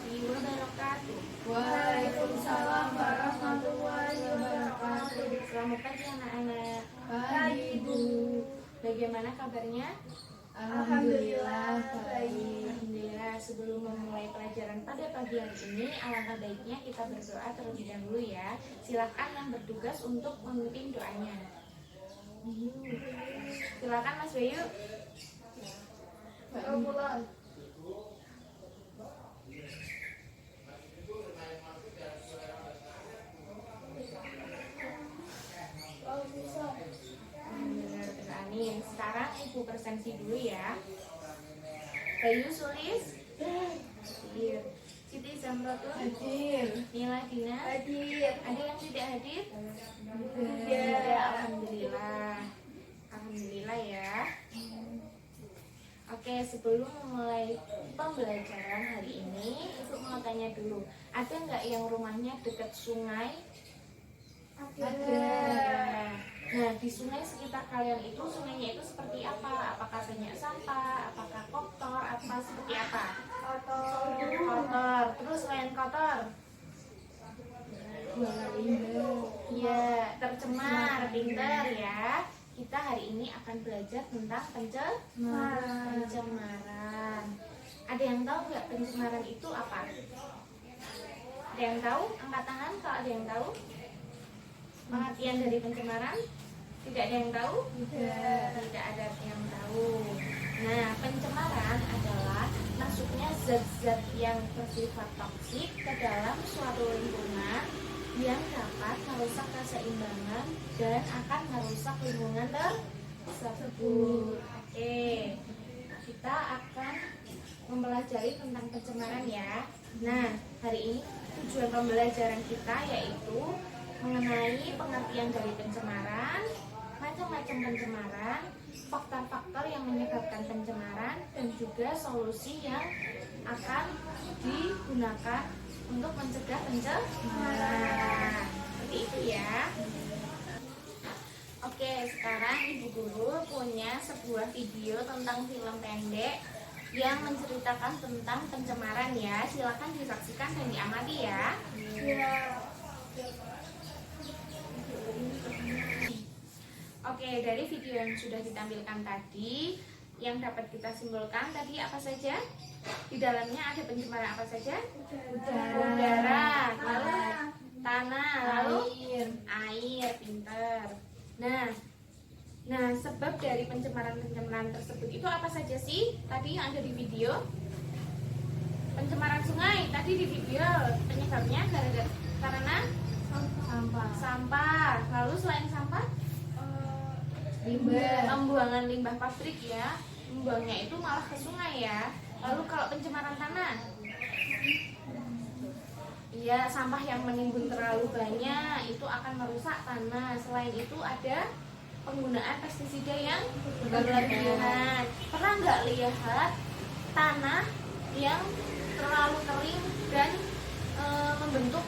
warahmatullahi wabarakatuh. Waalaikumsalam warahmatullahi wabarakatuh. Selamat pagi anak-anak. Pagi Ibu. Bagaimana kabarnya? Alhamdulillah baik. Alhamdulillah. Sebelum memulai pelajaran pada pagi hari ini, alangkah baiknya kita berdoa terlebih dahulu ya. Silakan yang bertugas untuk memimpin doanya. Silakan Mas Bayu. Amin. Sekarang Ibu presensi dulu ya. Bayu Sulis hadir. Siti Zamrotul Hadir. Nila Dina Hadir. ada yang tidak hadir? Tidak. Alhamdulillah. Alhamdulillah ya. Oke, sebelum memulai pembelajaran hari ini, Ibu mau tanya dulu, ada nggak yang rumahnya dekat sungai? Ada. Nah, di sungai sekitar kalian itu, sungainya itu seperti apa? Apakah banyak sampah? Apakah kotor? Apa seperti apa? Kotor. Terus selain kotor? Iya, tercemar, pinter ya. Kita hari ini akan belajar tentang pencemaran. Ada yang tahu nggak pencemaran itu apa? Ada yang tahu? Angkat tangan kalau ada yang tahu. Pengertian dari pencemaran? Tidak ada yang tahu? Tidak ada yang tahu. Nah, pencemaran adalah masuknya zat-zat yang bersifat toksik ke dalam suatu lingkungan yang dapat merusak keseimbangan dan akan merusak lingkungan tersebut. Oke, kita akan mempelajari tentang pencemaran ya. Nah, hari ini tujuan pembelajaran kita yaitu mengenai pengertian dari pencemaran, macam-macam pencemaran, faktor-faktor yang menyebabkan pencemaran, dan juga solusi yang akan digunakan untuk mencegah pencemaran. Seperti itu ya. Oke, sekarang Ibu Guru punya sebuah video tentang film pendek yang menceritakan tentang pencemaran ya. Silakan disaksikan dan diamati ya. Oke, dari video yang sudah ditampilkan tadi, yang dapat kita simpulkan tadi apa saja? Di dalamnya ada pencemaran apa saja? Udara, lalu tanah, lalu air, pinter. Nah, sebab dari pencemaran tersebut itu apa saja sih? Tadi yang ada di video. Pencemaran sungai tadi di video penyebabnya karena sampah. Lalu selain sampah, pembuangan limbah pabrik ya, membuangnya itu malah ke sungai ya. Lalu kalau pencemaran tanah, iya, sampah yang menimbun terlalu banyak itu akan merusak tanah. Selain itu ada penggunaan pestisida yang berlebihan. Pernah nggak lihat tanah yang terlalu kering dan membentuk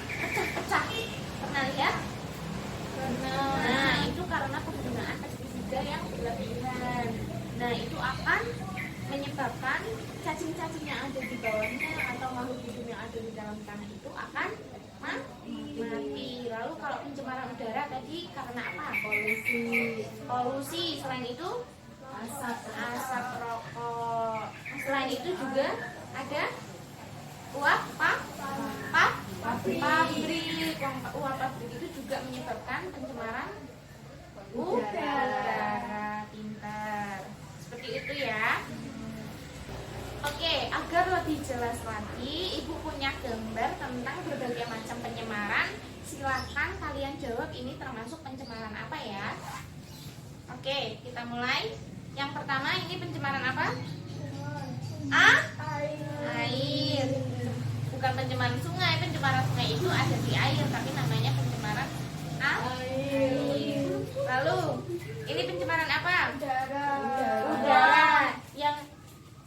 pecah-pecah? Pernah lihat? Nah, itu karena penggunaan pestisida yang berlebihan. Nah, itu akan menyebabkan cacing-cacing yang ada di bawahnya atau makhluk hidup yang ada di dalam tanah itu akan mati. Lalu kalau pencemaran udara tadi karena apa? Polusi. Selain itu asap rokok. Selain itu juga ada uap pabrik. Uap pabrik itu juga menyebabkan pencemaran udara. Pintar. Seperti itu ya. Oke, agar lebih jelas lagi, Ibu punya gambar tentang berbagai macam pencemaran. Silakan kalian jawab ini termasuk pencemaran apa ya. Oke, kita mulai. Yang pertama, ini pencemaran apa? Air. Bukan pencemaran sungai. Pencemaran sungai itu ada di air, tapi namanya pencemaran air. Lalu, ini pencemaran apa? Udara.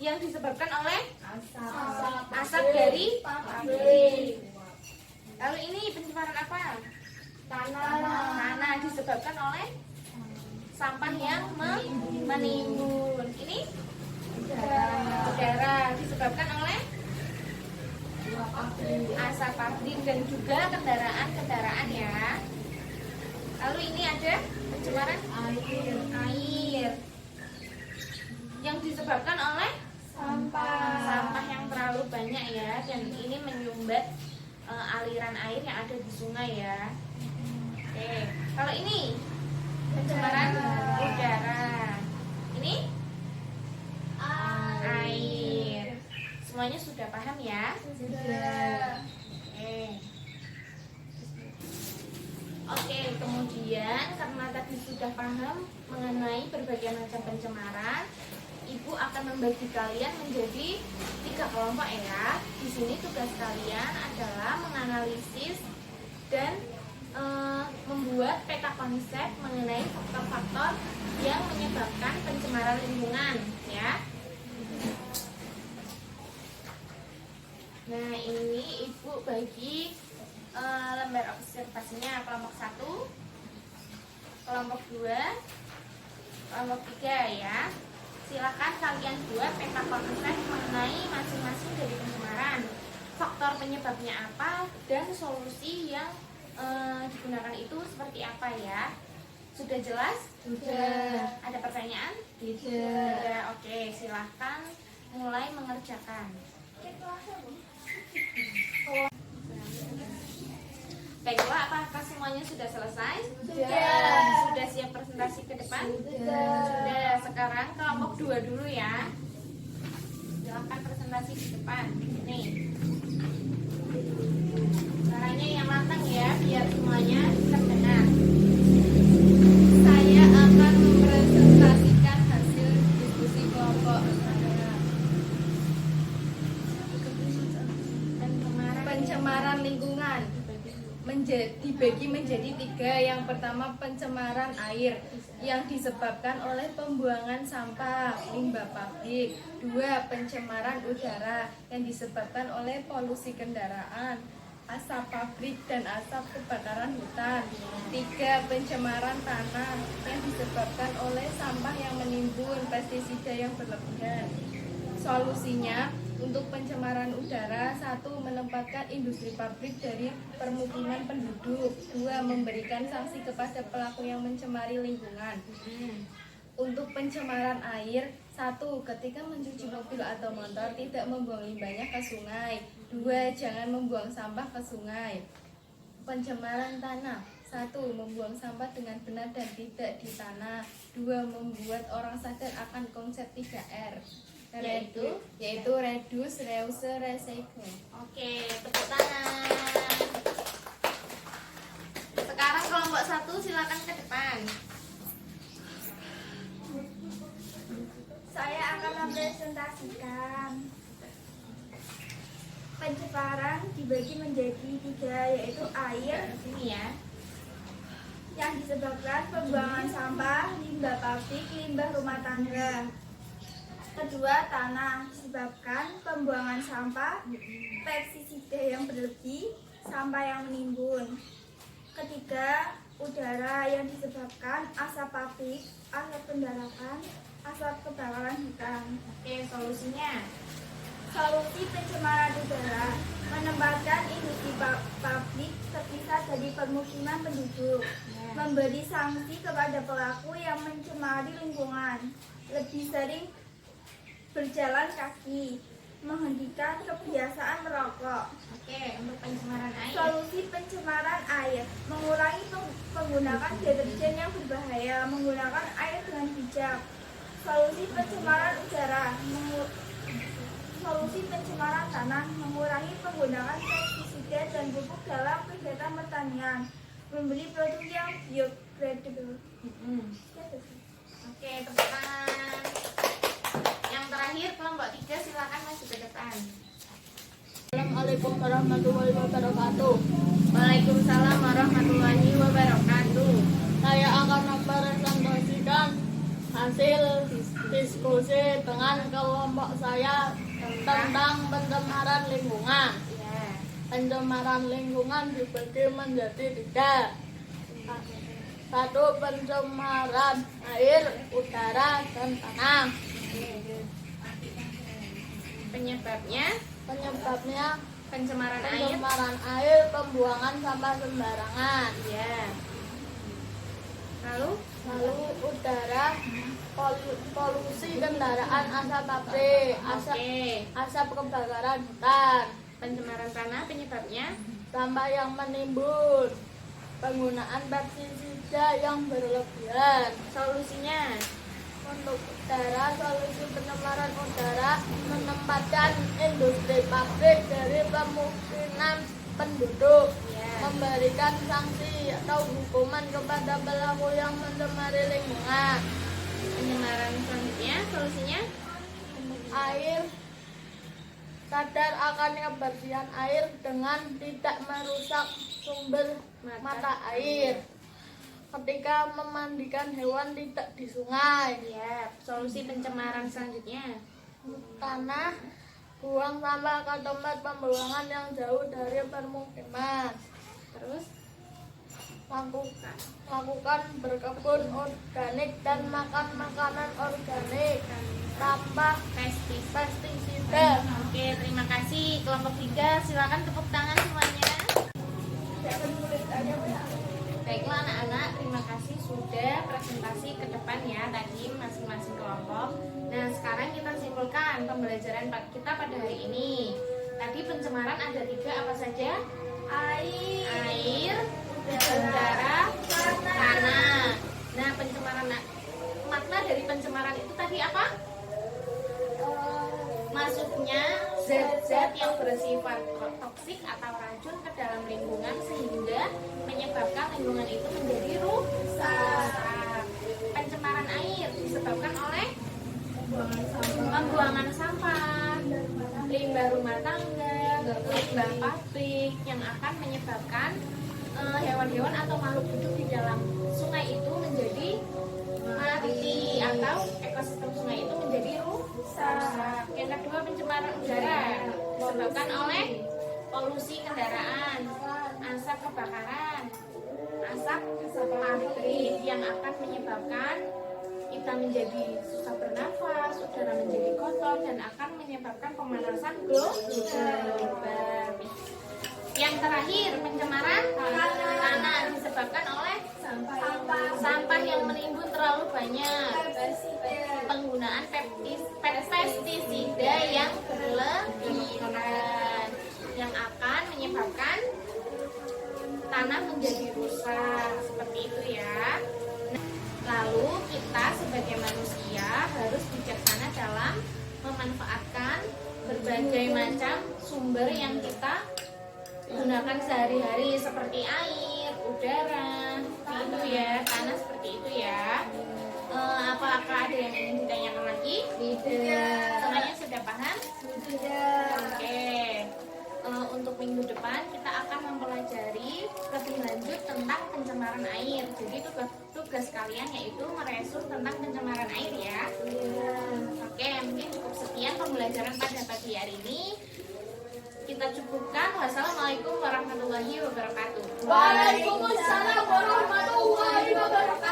Yang disebabkan oleh asap dari pabrik. Lalu ini pencemaran apa? Tanah disebabkan oleh sampah yang menimbun. Ini udara disebabkan oleh asap pabrik dan juga kendaraan-kendaraan ya. Lalu ini ada pencemaran air yang disebabkan oleh sampah yang terlalu banyak ya, dan ini menyumbat aliran air yang ada di sungai ya. Oke, kalau ini pencemaran udara, ini air. Semuanya sudah paham ya? Sudah. Oke, kemudian karena tadi sudah paham mengenai berbagai macam pencemaran, Ibu akan membagi kalian menjadi 3 kelompok ya. Di sini tugas kalian adalah menganalisis dan membuat peta konsep mengenai faktor-faktor yang menyebabkan pencemaran lingkungan ya. Nah, ini Ibu bagi lembar observasinya kelompok 1, kelompok 2, kelompok 3 ya. Silakan kalian buat peta konsep mengenai masing-masing dari pencemaran, faktor penyebabnya apa, dan solusi yang digunakan itu seperti apa ya. Sudah jelas? Sudah. Ada pertanyaan? Tidak. Oke, silahkan mulai mengerjakan. Baiklah, apakah semuanya sudah selesai? Sudah. Sudah siap presentasi ke depan? Sudah. Sekarang kelompok 2 dulu ya. Silakan presentasi di depan. Nih. Caranya yang lantang ya, biar semuanya terdengar. Saya akan mempresentasikan hasil diskusi kelompok pencemaran lingkungan. Dibagi menjadi 3. Yang pertama pencemaran air yang disebabkan oleh pembuangan sampah limbah pabrik. 2. Pencemaran udara yang disebabkan oleh polusi kendaraan, asap pabrik dan asap kebakaran hutan. 3. Pencemaran tanah yang disebabkan oleh sampah yang menimbun, pestisida yang berlebihan. Solusinya, untuk pencemaran udara, 1. Menempatkan industri pabrik dari permukiman penduduk. 2. Memberikan sanksi kepada pelaku yang mencemari lingkungan. Untuk pencemaran air, 1. Ketika mencuci mobil atau motor, tidak membuang limbahnya ke sungai. 2. Jangan membuang sampah ke sungai. Pencemaran tanah, 1. Membuang sampah dengan benar dan tidak di tanah. 2. Membuat orang sadar akan konsep 3R, yaitu reduce, reuse, recycle. Oke, tepuk tangan. Sekarang kelompok 1 silakan ke depan. Saya akan mempresentasikan pencemaran dibagi menjadi 3, yaitu air Sini ya. yang disebabkan pembuangan sampah, limbah pabrik, limbah rumah tangga. Kedua, tanah disebabkan pembuangan sampah, pestisida yang berlebih, sampah yang menimbun. Ketiga, udara yang disebabkan asap pabrik, asap kendaraan, asap kebakaran hutan. Oke, solusinya. Solusi pencemaran udara: menempatkan industri pabrik terpisah dari permukiman penduduk, memberi sanksi kepada pelaku yang mencemari lingkungan, lebih sering berjalan kaki, menghentikan kebiasaan merokok. Oke, untuk pencemaran air. Solusi pencemaran air: mengurangi penggunaan deterjen yang berbahaya, menggunakan air dengan bijak. Solusi pencemaran udara: solusi pencemaran tanah: mengurangi penggunaan pestisida dan pupuk dalam kegiatan pertanian, membeli produk yang biodegradable. Oke, tepuk tangan. Yang terakhir kelompok 3 silakan maju ke depan. Assalamualaikum warahmatullahi wabarakatuh. Waalaikumsalam warahmatullahi wabarakatuh. Saya akan mempresentasikan hasil diskusi dengan kelompok saya tentang pencemaran lingkungan. Ya. Pencemaran lingkungan dibagi menjadi 3. 1. Pencemaran air, udara, dan tanah. Penyebabnya? penyebabnya Pencemaran air. pencemaran air, pembuangan sampah sembarangan. Ya. Lalu Lalu udara, polusi kendaraan, asap pabrik, oke. asap kebakaran hutan, Pencemaran tanah penyebabnya sampah yang menimbun, penggunaan pestisida yang berlebihan. solusinya. Untuk udara, solusi pencemaran udara menempatkan industri pabrik dari pemukiman penduduk, Ya. memberikan sanksi atau hukuman kepada pelaku yang mencemari lingkungan. Pencemaran selanjutnya solusinya Air, sadar akan kebersihan air dengan tidak merusak sumber mata air. Ketika memandikan hewan tidak di sungai. ya. Solusi pencemaran selanjutnya Tanah, buang sampah ke tempat pembuangan yang jauh dari permukiman. terus Lakukan berkebun organik dan makan makanan organik tanpa pestisida. Oke, terima kasih kelompok 3. Silakan tepuk tangan semuanya. Baiklah anak-anak, terima kasih sudah presentasi ke depan ya tadi masing-masing kelompok. Nah, sekarang kita simpulkan pembelajaran kita pada hari ini. Tadi pencemaran ada 3 apa saja? Air, udara, tanah. Nah, pencemaran makna dari pencemaran itu tadi apa? Masuknya zat-zat yang bersifat toksik atau racun ke dalam lingkungan sehingga menyebabkan lingkungan itu menjadi rusak. Pencemaran air disebabkan oleh pembuangan sampah, limbah rumah tangga, limbah pabrik yang akan menyebabkan hewan-hewan atau makhluk hidup di dalam sungai itu menjadi mati atau ekosistem sungai itu menjadi rusak. Yang kedua, pencemaran udara disebabkan oleh polusi kendaraan, asap kebakaran, asap pabrik yang akan menyebabkan kita menjadi susah bernafas, udara menjadi kotor dan akan menyebabkan pemanasan global. Yang terakhir, pencemaran tanah disebabkan oleh sampah yang menimbun terlalu banyak, penggunaan pestisida yang berlebihan yang akan menyebabkan tanah menjadi rusak, seperti itu ya. Lalu kita sebagai manusia harus bijaksana dalam memanfaatkan berbagai macam sumber yang kita gunakan sehari-hari seperti air, udara, itu ya, tanah seperti itu ya. Apakah ada yang ingin ditanyakan lagi? Tidak. Semuanya sudah paham? Tidak. Oke. Untuk minggu depan kita akan mempelajari lebih lanjut tentang pencemaran air. Jadi tugas kalian yaitu meresum tentang pencemaran air ya. Oke, mungkin cukup sekian pembelajaran pada pagi hari ini. Kita cukupkan. Wassalamualaikum warahmatullahi wabarakatuh. Waalaikumsalam warahmatullahi wabarakatuh.